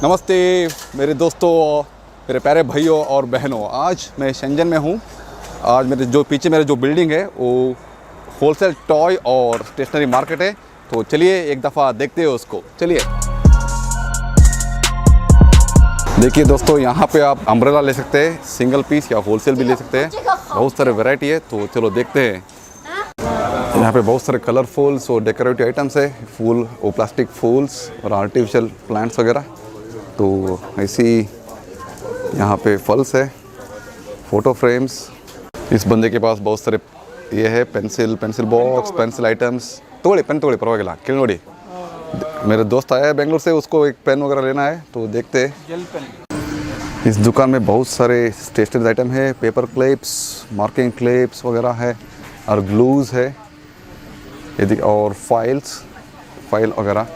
नमस्ते मेरे दोस्तों, मेरे प्यारे भाइयों और बहनों। आज मैं शेंजन में हूँ। आज मेरे जो पीछे मेरे जो बिल्डिंग है वो होलसेल टॉय और स्टेशनरी मार्केट है। तो चलिए एक दफ़ा देखते हैं उसको। चलिए देखिए दोस्तों, यहाँ पे आप अम्ब्रेला ले सकते हैं, सिंगल पीस या होलसेल भी ले सकते हैं। बहुत सारे वैरायटी है, तो चलो देखते हैं। यहाँ पे बहुत सारे कलरफुल्स और डेकोरेटिव आइटम्स है, फूल और प्लास्टिक फूल्स और आर्टिफिशियल प्लांट्स वगैरह। तो ऐसी यहाँ पे फल्स है, फ़ोटो फ्रेम्स। इस बंदे के पास बहुत सारे ये है, पेंसिल बॉक्स, पेंसिल आइटम्स। तोड़े पेन तोड़े परवागिला किल नोड़ी। मेरे दोस्त आया है बेंगलोर से, उसको एक पेन वगैरह लेना है, तो देखते हैं। इस दुकान में बहुत सारे स्टेशनरी आइटम है, पेपर क्लिप्स, मार्किंग क्लिप्स वगैरह है और ग्लूज़ है और फाइल वगैरह,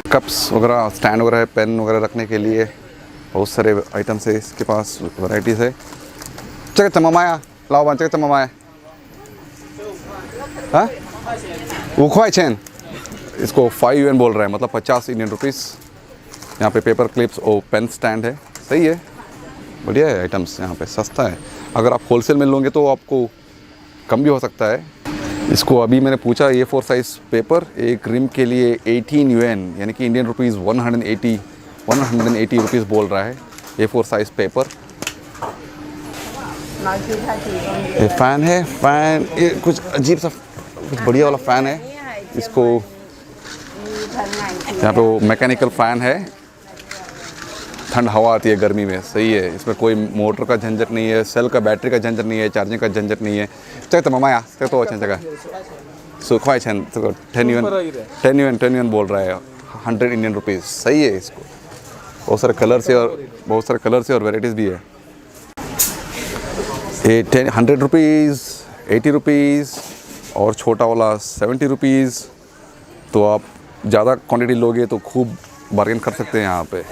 कप्स वगैरह, स्टैंड वगैरह है, पेन वगैरह रखने के लिए। बहुत सारे आइटम्स है इसके पास, वैराइटीज़ है। चेक चमामाया लाओ बन, चेक चमामाया हाँ वो खोए चैन। इसको 5 युआन बोल रहा है, मतलब 50 इंडियन रुपीज़। यहाँ पे पेपर क्लिप्स और पेन स्टैंड है। सही है, बढ़िया है आइटम्स। यहाँ पे सस्ता है। अगर आप होलसेल में लोगे तो आपको कम भी हो सकता है। इसको अभी मैंने पूछा A4 साइज़ पेपर एक रिम के लिए 18 युआन, यानी कि इंडियन रुपीज़ 180 रुपीज़ बोल रहा है। A4 size paper. ये फ़ैन है, फ़ैन ये कुछ अजीब सा कुछ बढ़िया वाला फ़ैन है। इसको यहाँ पे वो मैकेनिकल फ़ैन है, ठंड हवा आती है गर्मी में। सही है, इसमें कोई मोटर का झंझट नहीं है, सेल का बैटरी का झंझट नहीं है, चार्जिंग का झंझट नहीं है। चल तो मामा यार तो अच्छा जगह सुखवाई छन 10 युआन बोल रहा है, 100 इंडियन रुपीज़। सही है। इसको बहुत सारे कलर से और वेराइटीज़ भी है। ये 100 रुपीज़, 80 रुपीज़ और छोटा वाला 70 रुपीज़। तो आप ज़्यादा क्वांटिटी लोगे तो खूब बार्गेन कर सकते हैं यहाँ पे।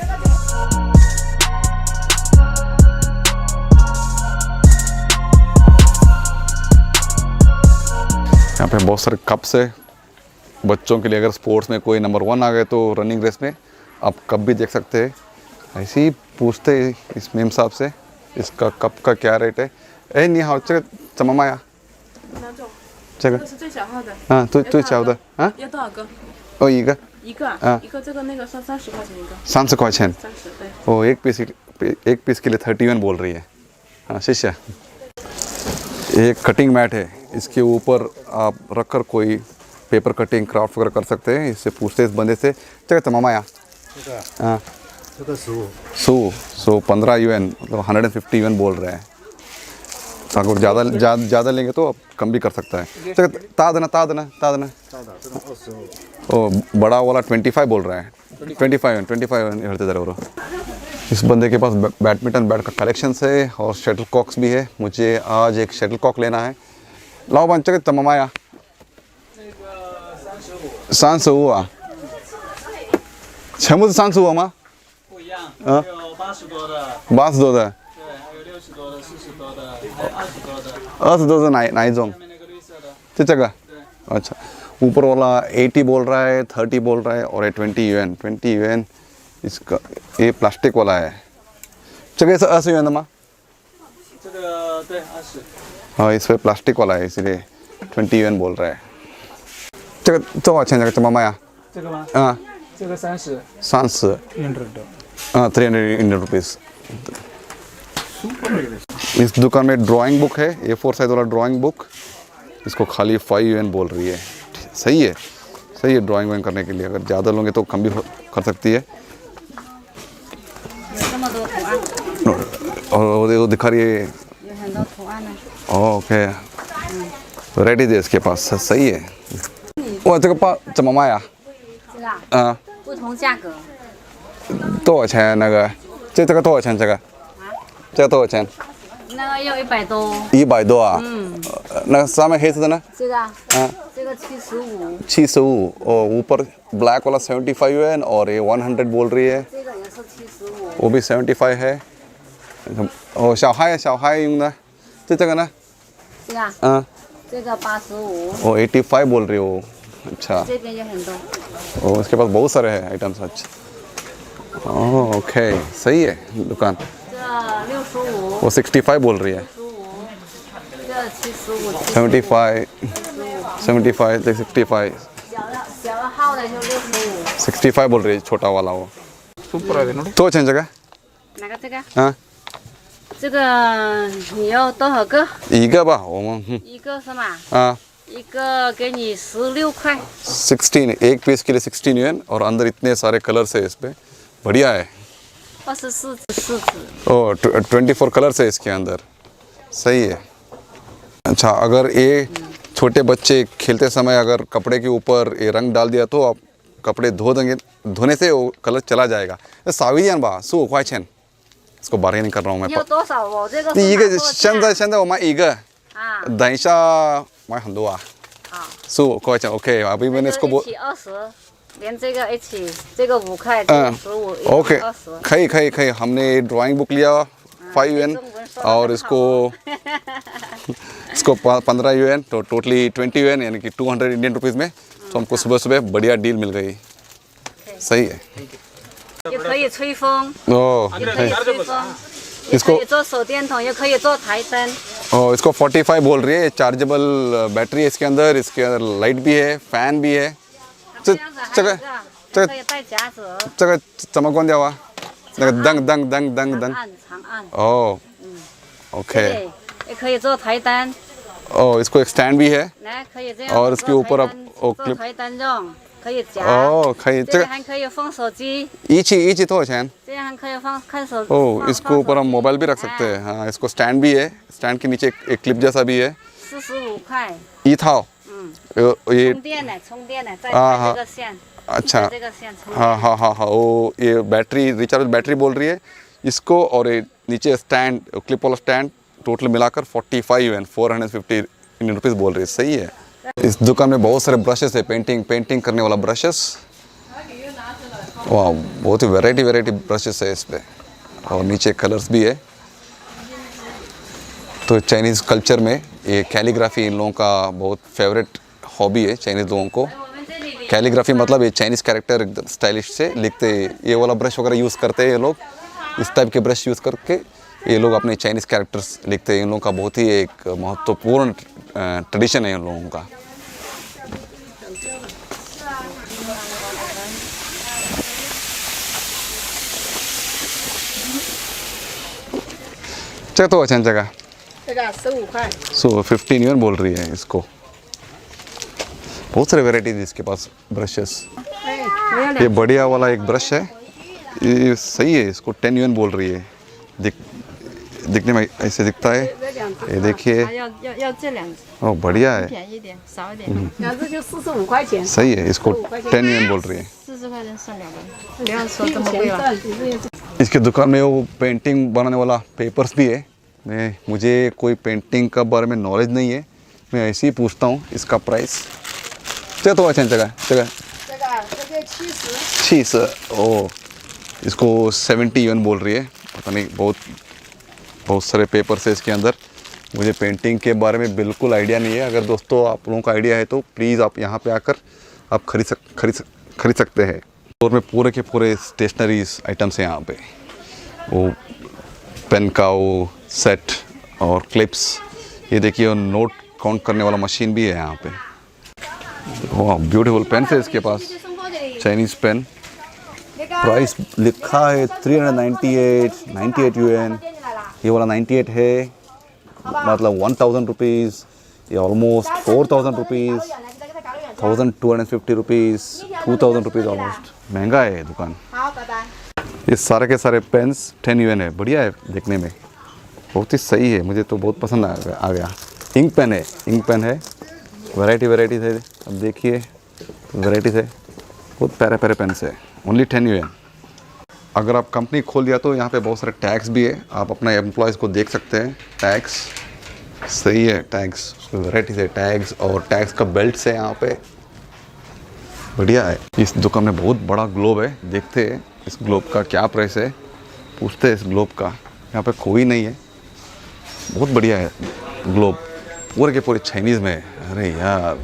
यहाँ पे बहुत सारे कप्स है बच्चों के लिए। अगर स्पोर्ट्स में कोई नंबर 1 आ गए तो रनिंग रेस में आप कप भी देख सकते हैं। ऐसे ही पूछते हैं इस मेम साहब से इसका कप का क्या रेट है। ए नहीं हाँ चल चमामाया चल हाँ तू चाहो दा हाँ ओ एक हाँ 30块钱 ओ एक पीस के लिए 30 युआन बोल रही है। हाँ शिष्य, एक कटिंग मैट है, इसके ऊपर आप रखकर कोई पेपर कटिंग क्राफ्ट वगैरह कर सकते हैं। इससे पूछते हैं इस बंदे से चल चमामाया हाँ 15 युआन, मतलब 150 युआन बोल रहे हैं। अगर ज़्यादा लेंगे तो आप कम भी कर सकता है। चल ता देना ओ बड़ा वाला 25 बोल रहा है। 25 हरते ज़रा और इस बंदे के पास बैडमिंटन बैट का कलेक्शंस है और शटल कॉक्स भी है। मुझे आज एक शटल कॉक लेना है। लाओ बन चल तमामाया 35啊，全部是35吗？不一样，有80多的，80多的，对，还有60多的、40多的，还有20多的。20多是哪一种？下面那个绿色的。就这个。对。अच्छा, ऊपर वाला 80 बोल रहा है, 30 बोल रहा है और ये 20 युआन इसका। ये प्लास्टिक वाला है। चलिए सर 20 युआन吗？这个对20。हाँ, इस पे प्लास्टिक वाला है, इसलिए 20 युआन बोल रहा है। 这个多少钱？这个怎么卖啊？这个吗？啊，这个30。30。हाँ 300 इंडियन रुपीज़। इस दुकान में ड्राइंग बुक है, A4 साइज वाला ड्राइंग बुक। इसको खाली 5 युआन बोल रही है। सही है, सही है ड्राइंग वाइंग करने के लिए। अगर ज़्यादा लोगे तो कम भी कर सकती है। और वो दिखा रही है। ओके, वैराइटी है इसके पास। सही है। 哇，这个包怎么卖啊？这个啊，不同价格，多少钱？那个，这个多少钱？这个，这个多少钱那个要100多。 ？100多啊？那个上面黑色的呢？这个这个75。75और ऊपर ब्लैक वाला 75 युआन और ये 100 बोल रही है। 这个也是75。वो भी 75 है। और 小孩用的，这个呢？这个这个85。वो 85 बोल रही हो। अच्छा, 这边有很多。 और इसके पास बहुत सारे हैं आइटम्स। अच्छा, ओह ओके, सही है दुकान। 这65， वो 65 बोल रही है। 65，这75， 75 75 65 小号的就65。 65 बोल रही है, छोटा वाला वो। तो चेंज जगह 哪个这个？ हाँ 这个你要多少个？ ईगा बा वो 一个是吗？ हाँ 一个给你16块。 16 एक पीस के लिए 16 yuan और अंदर इतने सारे कलर्स है इस पे, बढ़िया है। 24纸。 ओ 24 कलर्स है इसके अंदर, सही है। अच्छा, अगर ये छोटे बच्चे खेलते समय अगर कपड़े के ऊपर ये रंग डाल दिया तो आप कपड़े धो देंगे, धोने से वो कलर चला जाएगा। सावियान बा सु क्वाइचन, इसको बार्गेनिंग कर रहा हूँ मैं। 你有多少？我这个。一个现在我买一个，啊。 等一下买很多啊。 好。 सु क्वाइचन ओके, अभी मैंने इसको 一起20，连这个一起，这个5块，这个15， ओके 20。 可以，हमने ड्राइंग बुक लिया 5 yuan और इसको 15 yuan, तो टोटली 20 yuan यानी कि 200 इंडियन रुपीज़ में। तो हमको सुबह सुबह बढ़िया डील मिल गई, सही है। 也可以吹风， ओह 也可以吹风，也可 इसको 以做手电筒，也可以做台灯。 ओह इसको 45 बोल रही है, चार्जेबल बैटरी है इसके अंदर लाइट भी है, फैन भी है। 这样子还有一个，还可以带夹子。 这个怎么关掉啊？那个灯长按。 ओह ओके। 对，也可以做台灯。 ओह इसको एक स्टैंड भी है 来，可以这样。 और इसके ऊपर आप 做台灯用，可以夹。 ओह 可以，这个还可以放手机， 一起多少钱？ 这样还可以放看手。 ओह इसके ऊपर हम मोबाइल भी रख सकते हैं। हाँ, इसको स्टैंड भी है, स्टैंड के नीचे एक क्लिप जैसा भी है। 45块。 ई था ये 充电的，再带这个线。 अच्छा 这个线充。 हाँ वो ये बैटरी रिचार्ज बैटरी बोल रही है इसको, और ये नीचे स्टैंड क्लिप वाला स्टैंड टोटल मिलाकर 45 yuan 450 इंडियन रुपीज़ बोल रही है, सही है। इस दुकान में बहुत सारे ब्रशेस है, पेंटिंग करने वाला ब्रशेस। वाह, बहुत ही वैरायटी ब्रशेस है इस पे, और नीचे कलर्स भी है। तो चाइनीज़ कल्चर में ये कैलीग्राफी इन लोगों का बहुत फेवरेट हॉबी है चाइनीज़ लोगों को। कैलीग्राफी मतलब ये चाइनीज़ कैरेक्टर एकदम स्टाइलिश से लिखते, ये वाला ब्रश वगैरह यूज़ करते हैं ये लोग। इस टाइप के ब्रश यूज़ करके ये लोग अपने चाइनीज़ कैरेक्टर्स लिखते हैं। इन लोगों का बहुत ही एक महत्वपूर्ण ट्रेडिशन है इन लोगों का। चलो तो अच्छा जगह 这个15块。 सो 15 yuan बोल रही है इसको। बहुत सारे वेराइटीज इसके पास ब्रशेस। ये बढ़िया वाला एक ब्रश है, ये सही है, इसको 10 yuan बोल रही है। दिखने में ऐसे दिखता है, ये देखिए। 要这两只， ओह बढ़िया है, 便宜一点，少一点。两只就45块钱。 सही है, इसको 10 yuan बोल रही है। 40块钱算2个，不要说这么贵了。 इसके दुकान में वो पेंटिंग बनाने वाला पेपर्स भी है। मुझे कोई पेंटिंग का बारे में नॉलेज नहीं है, मैं ऐसे ही पूछता हूँ इसका प्राइस। चलो तो अच्छा जगह 70 ओह इसको 70 yuan बोल रही है। पता नहीं, बहुत सारे पेपर्स है इसके अंदर। मुझे पेंटिंग के बारे में बिल्कुल आइडिया नहीं है। अगर दोस्तों आप लोगों का आइडिया है तो प्लीज़ आप यहाँ पे आकर आप खरीद सकते हैं। और में पूरे के पूरे स्टेशनरीज आइटम्स हैं यहाँ पे। वो पेन का वो सेट और क्लिप्स, ये देखिए, और नोट काउंट करने वाला मशीन भी है यहाँ पे। वाह, ब्यूटीफुल पेन है इसके पास, चाइनीज़ पेन। प्राइस लिखा है 398 yuan। ये वाला 98 है, मतलब 1000 रुपीज़। ये almost 4000 rupees, 1250 rupees, 2000 rupees almost. महंगा है ये दुकान। ये सारे के सारे पेन्स 10 yuan है। बढ़िया है देखने में, बहुत ही सही है, मुझे तो बहुत पसंद आ गया। इंक पेन है, वैरायटीज़ है। अब देखिए वैरायटीज़ है, बहुत प्यारे पेन्स है। Only 10 yuan। अगर आप कंपनी खोल दिया तो यहाँ पे बहुत सारे टैग्स भी है, आप अपना एम्प्लॉयज़ को देख सकते हैं। टैग्स सही है, टैग्स वैरायटीज़ है, टैग्स और टैग्स का बेल्ट्स है यहाँ पे, बढ़िया है। इस दुकान में बहुत बड़ा ग्लोब है, देखते हैं इस ग्लोब का क्या प्राइस है, पूछते हैं इस ग्लोब का। यहाँ पे कोई नहीं है, बहुत बढ़िया है ग्लोब, पूरे के पूरे चाइनीज़ में है। अरे यार,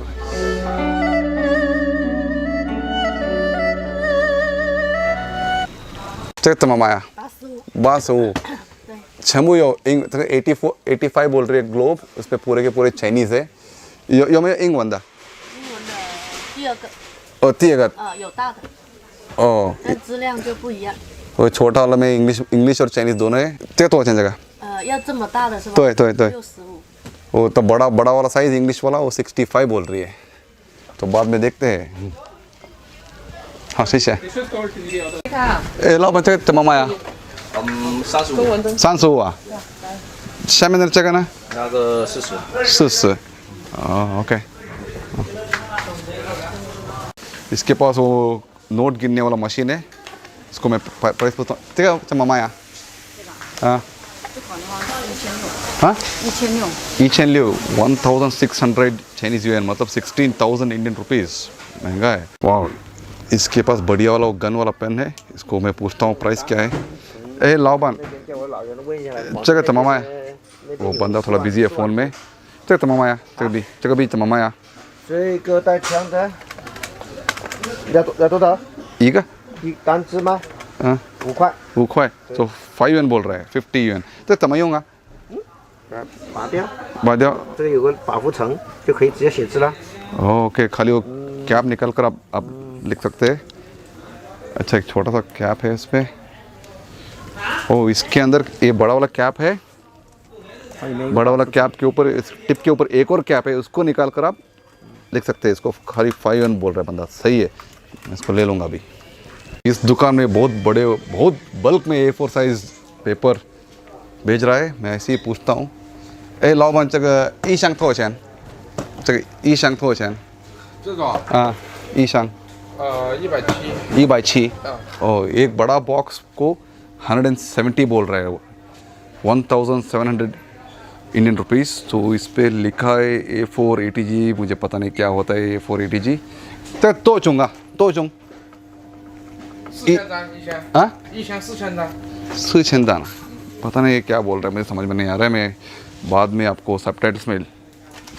这个怎么卖啊？85。全部有英，这个85बोल रही है ग्लोब, उस पे पूरे के पूरे चाइनीज है।有没有英文的？英文的第二个。哦，第二个。有大的。哦。但质量就不一样。वो छोटा वाला में इंग्लिश और चाइनीज दोनों है।这个多少钱这个？要这么大的是吧？对对对。65。वो तो बड़ा वाला साइज इंग्लिश वाला वो 65 बोल रही है, तो बाद में देखते हैं। हाँ सही है। 老板这个怎么卖啊？35啊。下面的这个呢？那个40。40。哦 OK。इसके पास वो नोट गिनने वाला मशीन है, इसको मैं प्राइस पूछता हूँ।这个怎么卖啊？啊？这款的话是हाँ 1600 1600 चाइनीज युआन, मतलब 16,000 इंडियन रुपीस। महंगा है। वाह, इसके पास बढ़िया वाला गन वाला पेन है, इसको मैं पूछता हूँ प्राइस क्या है। ए लाओबान जगह तमामा है, वो बंदा थोड़ा बिजी है फ़ोन में। जगह तमामा है, जगह भी तमामा है। 这个带枪的，要多少？一个单只吗？ 5块。5块，तो 5 yuan बोल रहा है, 50 yuan。这怎么用啊？拔掉。这个有个保护层，就可以直接写字了。ओके, खाली वो कैप निकल कर आप लिख सकते हैं। अच्छा, एक छोटा सा कैप है इसमें। ओ, इसके अंदर ये बड़ा वाला कैप है। बड़ा वाला कैप के ऊपर, इस टिप के ऊपर एक और कैप है, उसको निकाल कर आप लिख सकते हैं। इसको खाली 5 yuan बोल रहा है बंदा, सही है। मैं इसको ले लूँगा अभी। इस दुकान में बहुत बल्क में A4 साइज पेपर भेज रहा है। मैं ऐसे ही पूछता हूँ। ए लाओबान जगह ई शांग थो चैन, जगह ई शांग थो चैन। 这个啊， हाँ, ई शांग 170。 170। ओ, एक बड़ा बॉक्स को 170 बोल रहा है, 1700 इंडियन रुपीस। तो इस पे लिखा है A4 ATG, मुझे पता नहीं क्या होता है A4 ATG। तो चूँगा तो चूँ 4000张一箱。啊，4000张。 4000 दाना, पता नहीं क्या बोल रहा है, मुझे समझ में नहीं आ रहा है। मैं बाद में आपको सबटाइटल्स में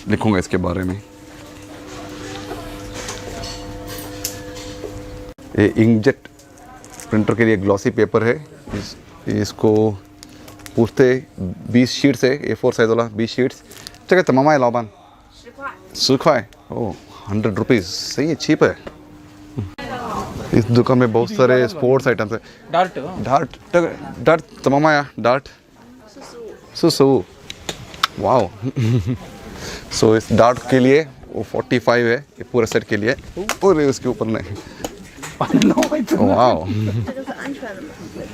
लिखूंगा इसके बारे में। ये इंकजेट प्रिंटर के लिए ग्लॉसी पेपर है। इसको पूछते 20 शीट्स है, A4 साइज वाला 20 शीट्स। जगह तमामा है लाओबान 10 块। ओ, 100 रुपीज़, सही है, चीप है। इस दुकान में बहुत सारे स्पोर्ट्स आइटम्स है। डार्ट तमामा है, डार्ट 45। वाओ। सो इस डार्ट के लिए वो 45 है, ये पूरे सेट के लिए। और उसके ऊपर नहीं। वाओ।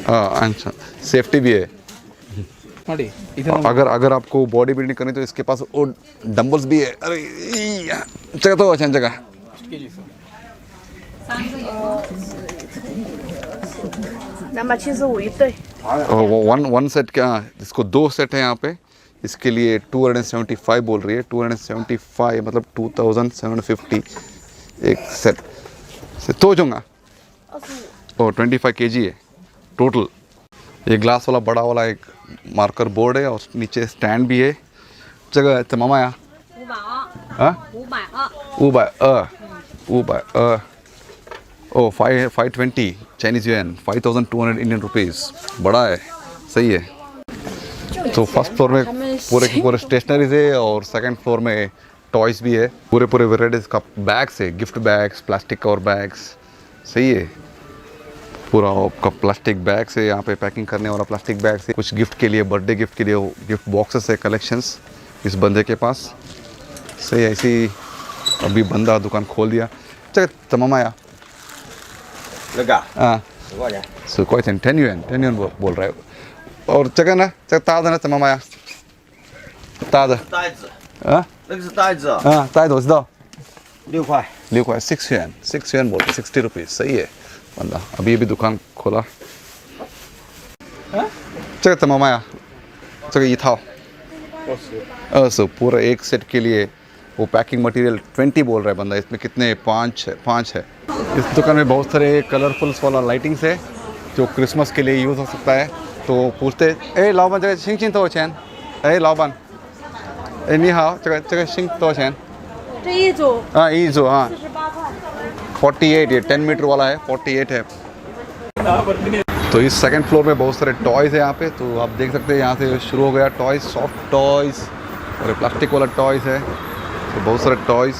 हाँ, अच्छा, सेफ्टी भी है। अगर आपको बॉडी बिल्डिंग करनी तो इसके पास वो डंबल्स भी है। अरे जगह तो अच्छा जगह। वन सेट क्या, इसको 2 सेट है यहाँ पे। इसके लिए 275 बोल रही है। 275 मतलब 2750 एक सेट से तो जाऊँगा। ओ, 25 kg है टोटल। ये ग्लास वाला बड़ा वाला एक मार्कर बोर्ड है और नीचे स्टैंड भी है। जगह तमामा या 500 ओ 520 चाइनीज युआन, 5200 इंडियन रुपीस। बड़ा है, सही है। तो फर्स्ट फ्लोर में पूरे के पूरे स्टेशनरीज है और सेकंड फ्लोर में टॉयज भी है। पूरे वेराइटीज़ का बैग्स है, gift bags, plastic cover bags, सही है। पूरा आपका प्लास्टिक बैग्स है यहाँ पे, पैकिंग करने वाला प्लास्टिक बैग्स है। कुछ गिफ्ट के लिए, बर्थडे गिफ्ट के लिए गिफ्ट बॉक्सेस है, कलेक्शंस इस बंदे के पास, सही है। ऐसी अभी बंदा दुकान खोल दिया। चल तमामा या 那个 हाँ 10块钱。 10 块钱 10 yuan बोल रहा है। और जगह ना जगह ताज़ा ना तमामा या ताज़ा 袋子， हाँ 那个是袋子， हाँ ताज़ा तो知道 6块。 6 块 6 yuan बोलते 60 रुपीज़, सही है। बंदा अभी दुकान खोला। जगह तमामा या जगह ये था 20 पूरा एक सेट के लिए। वो पैकिंग मटेरियल 20 बोल रहा है बंदा। इसमें कितने 5 है। इस दुकान में बहुत सारे कलरफुल्स वाला लाइटिंग्स है जो क्रिसमस के लिए यूज़ हो सकता है। तो पूछते ए लाओबान जगह शिंग चिंग तो चैन, ए लाओबान ए नी हाओ जगह शिंग तो चैन। 这一组 हाँ ई जो हाँ 48块。 48, ये 10 मीटर वाला है, 48 है। तो इस सेकंड फ्लोर में बहुत सारे टॉयज़ है यहाँ पे, तो आप देख सकते हैं यहाँ से शुरू हो गया टॉयज़, सॉफ्ट टॉयज़ और प्लास्टिक वाला टॉयज़ है, तो बहुत सारे टॉयज़।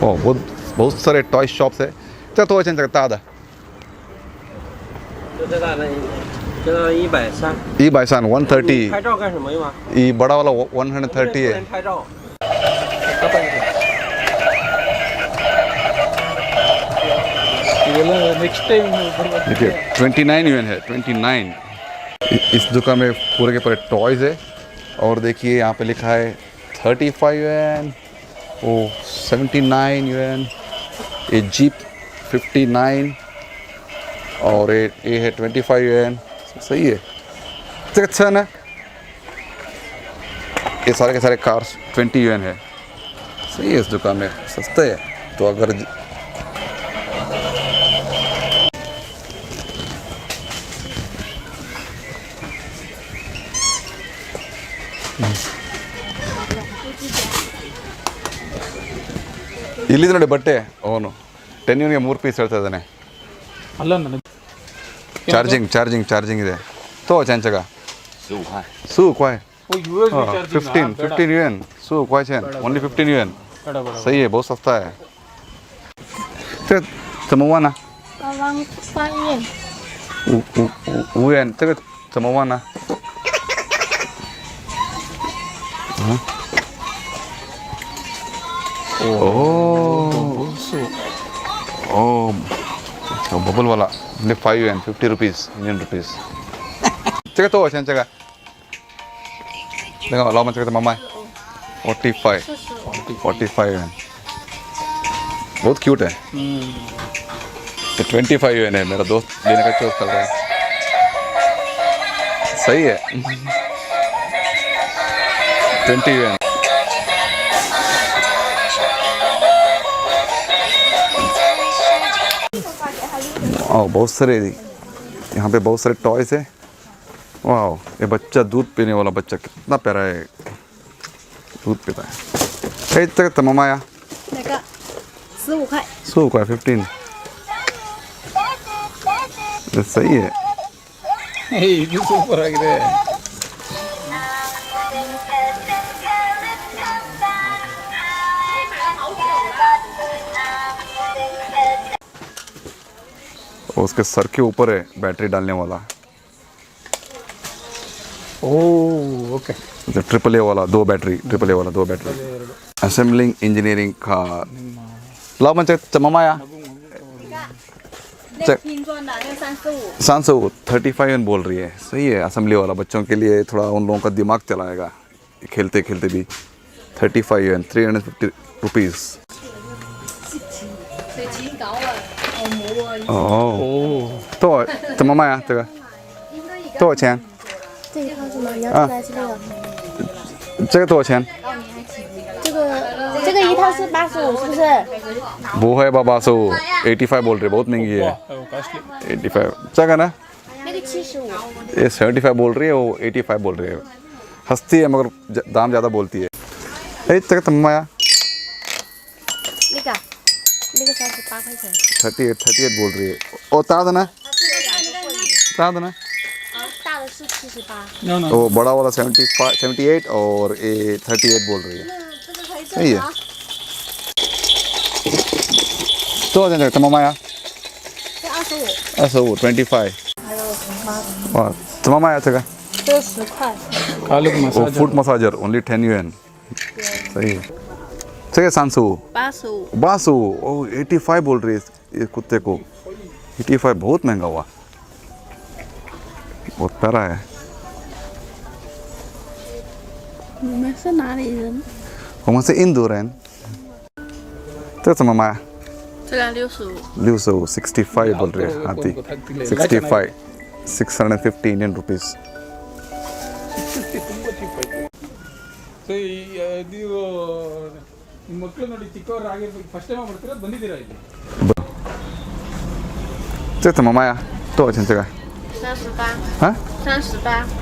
ओह बहुत सारे टॉय शॉप्स है। तो多少钱这个大的？这大的，这个130。130 130。拍照干什么用啊？ ये बड़ा वाला 130 है। 拍照。नेक्स्ट टाइम देखिए 29 yuan है, 29। इस दुकान में पूरे के पूरे टॉयज़ है और देखिए यहाँ पे लिखा है 35 yuan, ओ 79 yuan, ये जीप 59 और ये है 25 yuan। सही है, अच्छा ना। ये सारे के सारे कार्स 20 yuan है। सही है, इस दुकान में सस्ते है। तो अगर ಇಲ್ಲಿ ನೋಡಿ ಬಟ್ಟೆ ಅವನು 10 yuan ಗೆ 3 ಪೀಸ್ ಹೇಳ್ತಾ ಇದ್ದಾನೆ. ಅಲ್ಲ ನನಗೆ ಚಾರ್ಜಿಂಗ್ ಇದೆ. तो चैनचग 15 块15 yuan 15 块钱 only 15 yuan। सही है, बहुत सस्ता है।这怎么换呢3元？5元，这个怎么换呢？ओह बबल वाला 5 yuan 50 rupees Indian rupees। 这个多少钱？这个那个老板这个怎么卖？45 yuan， बहुत क्यूट है। तो 25 yuan है। मेरा दोस्त लेने का चॉइस कर रहा है। सही है 20 yuan। बहुत सारे यहाँ पे बहुत सारे टॉयज़ है। वाह, ये बच्चा दूध पीने वाला बच्चा कितना प्यारा है, दूध पीता है। ये तक तमाम आया 那个15块。 15 块 15। ये सही है। ಇದು ಸೂಪರ್ ಆಗಿದೆ। और उसके सर के ऊपर है बैटरी डालने वाला। Oh okay. ट्रिपल ए वाला 2 बैटरी, असेंबलिंग इंजीनियरिंग का लाओ मन चमाया 35 yuan बोल रही है। सही है, असेंबली वाला बच्चों के लिए थोड़ा उन लोगों का दिमाग चलाएगा खेलते खेलते भी। 35 yuan 350 rupees।哦，多怎么卖啊？这个多少钱？这一套是吗？你要吃还是这个？这个多少钱？这个一套是85，是不是？वो है बाबा 85 बोल रहे, बहुत महंगी है। 85 क्या कहना?那个75。ये 75 बोल रही है, वो 85 बोल रही है। हंसती है मगर दाम ज़्यादा बोलती है।这个怎么卖啊？那个38块钱。 38 बोल रही है। और ताज़ा ना? ताज़ा ना?大的是78。वो बड़ा वाला 78 और ये 38 बोल रही है। सही है। तो जाने तमाम आया 25 25। वाह, तमाम आया था这个10块。 वो फुट मसाजर ओनली 10 yuan। सही है। सही 85 ओ 85 बोल रही है ये कुत्ते को। 85 बहुत महंगा हुआ, बहुत प्यारा है। 你们是哪里人？我们是印度人。这怎么卖？这个65。 65 बोल रहे हैं हाथी। 65 650 Indian rupees। ಸೊ ನೀವು ಮಕ್ಕಳು ನೋಡಿ ಚಿಕ್ಕವರಾಗಿರ್ಬೇಕು, ಫಸ್ಟ್ ಟೈಮ್ ಬರ್ತೀರಾ ಬಂದಿದ್ದೀರಾ ಇಲ್ಲಿ? 这怎么卖啊？多少钱这个？ 38。啊？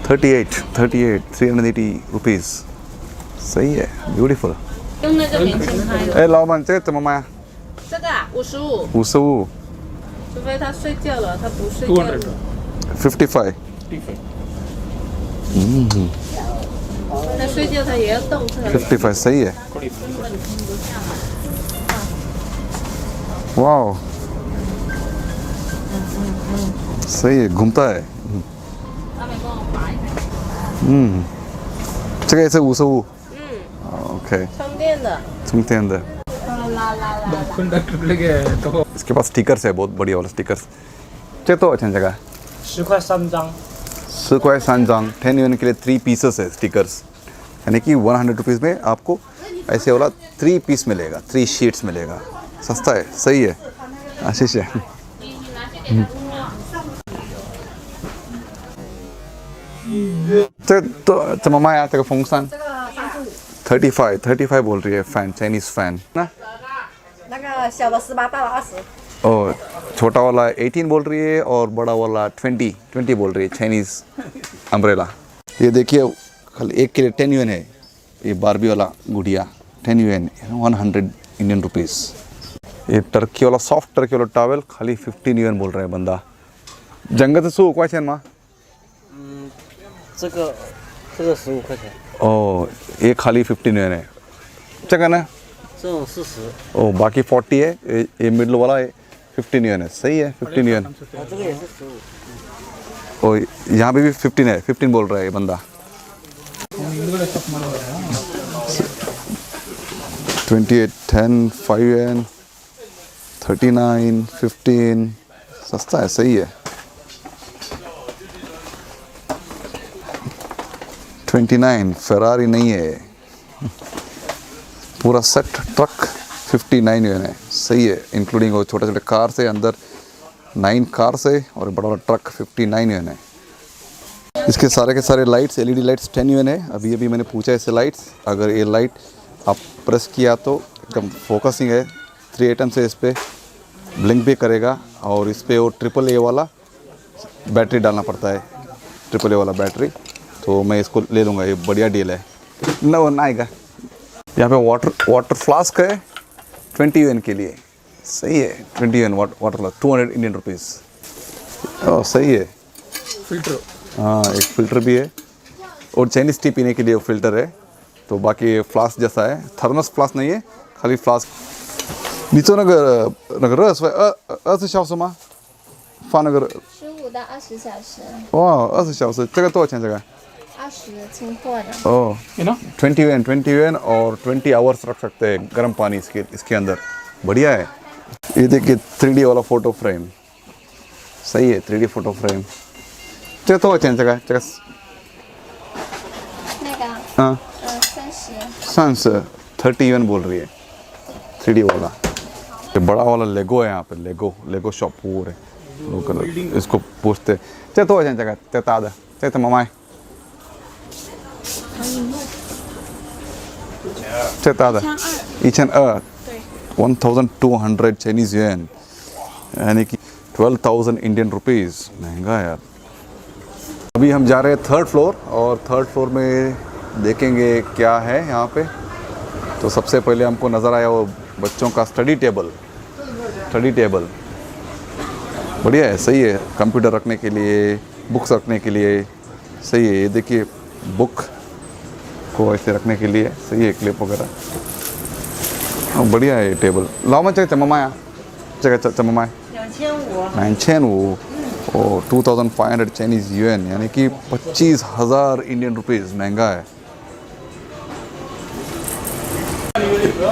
38。 38 380 rupees। सही है, ब्यूटीफुल। 用那个年轻拍的。哎，老板，这个怎么卖啊？这个啊55。 55除非他睡觉了，他不睡觉了。 55 他睡觉他也要动它。 55 सही है वाह सही है घूमता है 这个也是55 OK 充电的。 充电的 condenser तो इसके पास स्टिकर्स है बहुत बढ़िया वाला स्टिकर्स चेक तो अच्छा जगह 10块3张， 10 块3张 10 yuan के लिए 3 पीसेस है स्टिकर्स यानी कि 100 रुपीज़ में आपको ऐसे वाला 3 पीस मिलेगा 3 शीट्स मिलेगा सस्ता है सही है आशीष है तो मम्मा यहाँ तक फंक्शन 35 बोल रही है फैन चाइनीज फैन ना 那个小的18，大的20。 और छोटा वाला 18 बोल रही है और बड़ा वाला 20 बोल रही है चाइनीज अम्ब्रेला ये देखिए खाली एक के लिए 10 yuan है ये बारबी वाला गुड़िया 10 yuan 100 इंडियन रुपीस ये टर्की वाला सॉफ्ट टर्की वाला टॉवेल खाली 15 yuan बोल रहा है बंदा जंगल से सो क्या चैन माँ 这个15块钱， ओ ये खाली 15 yuan है चेक ना 这种40， ओ बाकी 40 है ये मिडल वाला 15 yuan है सही है 15 yuan 这个也是15。 ओ यहाँ पे भी 15 है 15 बोल रहा है ये बंदा 28 10 5 yuan 39 15 सस्ता है सही है 29 फेरारी नहीं है पूरा सेट ट्रक 59 yuan है सही है इंक्लूडिंग वो छोटे छोटे कार से अंदर 9 कार से और बड़ा बड़ा ट्रक 59 yuan है इसके सारे के सारे लाइट्स एलईडी लाइट्स 10 yuan है अभी अभी मैंने पूछा इससे लाइट्स अगर ये लाइट आप प्रेस किया तो एकदम फोकसिंग है 3 आइटम्स है इस पर ब्लिंक भी करेगा और इस पर वो AAA वाला बैटरी डालना पड़ता है AAA वाला बैटरी तो मैं इसको ले लूँगा ये बढ़िया डील है ना आएगा यहाँ पे वाटर फ्लास्क है 20 yuan के लिए सही है 20 yuan water flask 200 Indian rupees सही है फिल्टर हाँ एक फ़िल्टर भी है और चाइनीज़ टी पीने के लिए वो फ़िल्टर है तो बाकी फ्लास्क जैसा है थर्मस फ्लास्क नहीं है खाली फ्लास्क नीचे नगर रस से शाव से माँ फा नगर 15到20小时， वाह 20 शाव से जगह तो अच्छा जगह 20清货的。 ओह 20 yuan और 20 आवर्स रख सकते हैं गर्म पानी इसके अंदर बढ़िया है ये देखिए 3D वाला फ़ोटो फ्रेम सही है 3D फ़ोटो फ्रेम जगह तो अच्छा जगह 那个हाँ 30。 30 yuan बोल रही है 3D वाला ये बड़ा वाला लेगो है यहाँ पे लेगो शॉप पूरे लोकल इसको पूछते चल तो जगह तेतादा चल ममाई तेतादा 1200 चाइनीज yuan यानी कि 12,000 इंडियन रुपीस महंगा है यार अभी हम जा रहे हैं 3rd फ्लोर और 3rd फ्लोर में देखेंगे क्या है यहाँ पे तो सबसे पहले हमको नज़र आया वो बच्चों का स्टडी टेबल बढ़िया है सही है कंप्यूटर रखने के लिए बुक्स रखने के लिए सही है ये देखिए बुक को ऐसे रखने के लिए सही है क्लिप वगैरह बढ़िया है ये टेबल लाओ मैं चाहिए ममाया जगह चमाया 9500 और 2500 चाइनीज़ yuan यानी कि 25,000 इंडियन रुपीज़ महंगा है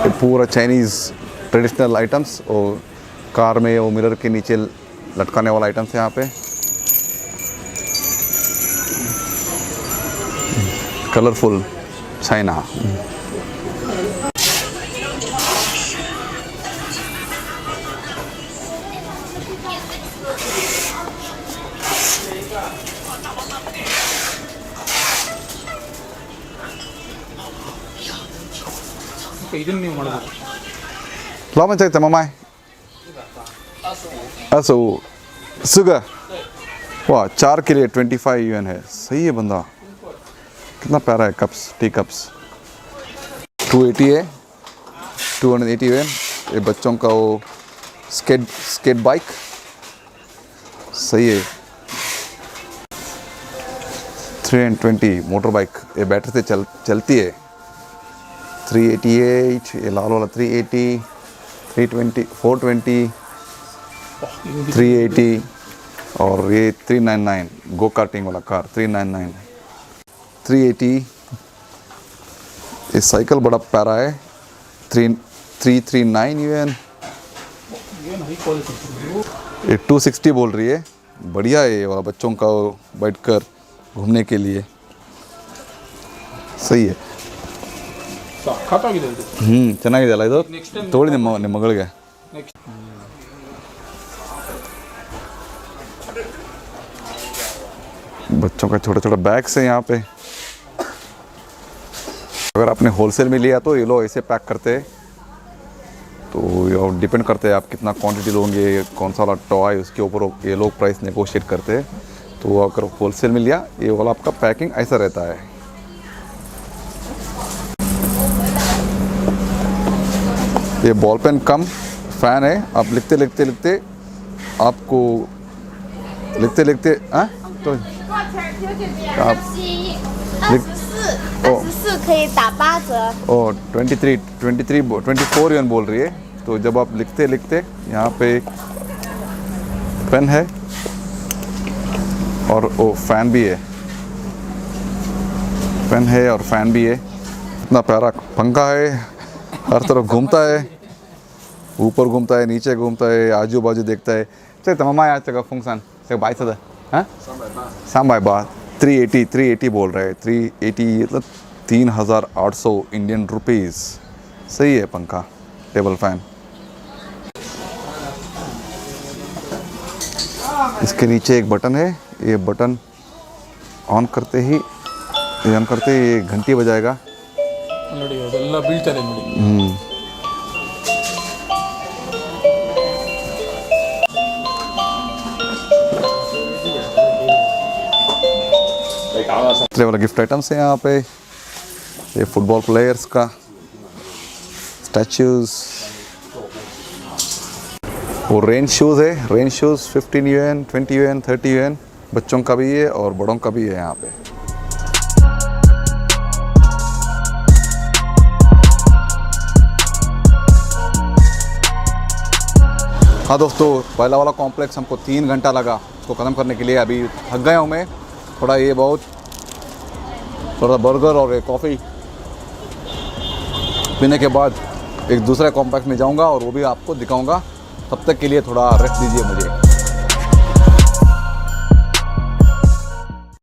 ये पूरा चाइनीज़ ट्रेडिशनल आइटम्स और कार में वो मिरर के नीचे लटकाने वाला आइटम्स है यहाँ पे कलरफुल चाइना ಇದನ್ನ ನೀವು ಮಾಡಬಹುದು लाओ मैं चाहिए ममाई 25 सुगा वाह 4 के लिए 25 yuan है सही है बंदा कितना प्यारा है कप्स टी कप्स 280 है 280 yuan ये बच्चों का वो स्केट बाइक सही है। 320 मोटर बाइक, ये बैटरी से चलती है। 388, ये लाल वाला 380, 320, 420, 380 और ये 399 गो कार्टिंग वाला कार 399, 380। ये साइकिल बड़ा प्यारा है 339 यूएन। ये 260 बोल रही है, बढ़िया है ये वाला बच्चों का बैठकर घूमने के लिए, सही है। ಚೆನ್ನಾಗಿದೆಯಲ್ಲ ಇದು, ತಗೊಳ್ಳಿ ನಿಮ್ಮ ಮಗಳಿಗೆ। बच्चों का छोटे छोटे बैग्स हैं यहाँ पे। अगर आपने होलसेल में लिया तो ये लोग ऐसे पैक करते हैं, तो ये डिपेंड करते हैं आप कितना क्वांटिटी लोगे, कौन सा वाला टॉय, उसके ऊपर ये लोग प्राइस नेगोशिएट करते हैं। तो अगर होलसेल में लिया ये वाला आपका पैकिंग ऐसा रहता है। ये बॉल पेन कम फैन है, आप लिखते लिखते लिखते आपको लिखते लिखते तो आप 24可以打8折。 24 यूएन बोल रही है। तो जब आप लिखते लिखते यहाँ पे पेन है और वो फैन भी है, पेन है और फैन भी है। इतना प्यारा पंखा है, हर तरफ घूमता है, ऊपर घूमता है, नीचे घूमता है, आजू बाजू देखता है। चल तमाम यार जगह फंक्शन से 22 हाँ 380 बोल रहे हैं। 380 मतलब 3800 इंडियन रुपीज़। सही है पंखा, टेबल फैन। इसके नीचे एक बटन है, ये बटन ऑन करते ही ये घंटी बजाएगा। ನೋಡಿ ಅದೆಲ್ಲ ಬೀಳ್ತಾರೆ ನೋಡಿ। तरह वाला गिफ्ट आइटम्स है यहाँ पे। ये फुटबॉल प्लेयर्स का स्टैचूज, वो रेन शूज़ है, rain shoes 15 UN, 20 UN, 30 UN. बच्चों का भी है और बड़ों का भी है यहाँ पे। हाँ दोस्तों, पहला वाला कॉम्प्लेक्स हमको 3 घंटा लगा उसको ख़त्म करने के लिए। अभी थक गया हूँ मैं थोड़ा, ये बहुत थोड़ा बर्गर और कॉफ़ी पीने के बाद एक दूसरे कॉम्प्लेक्स में जाऊँगा और वो भी आपको दिखाऊँगा। तब तक के लिए थोड़ा रेस्ट दीजिए मुझे।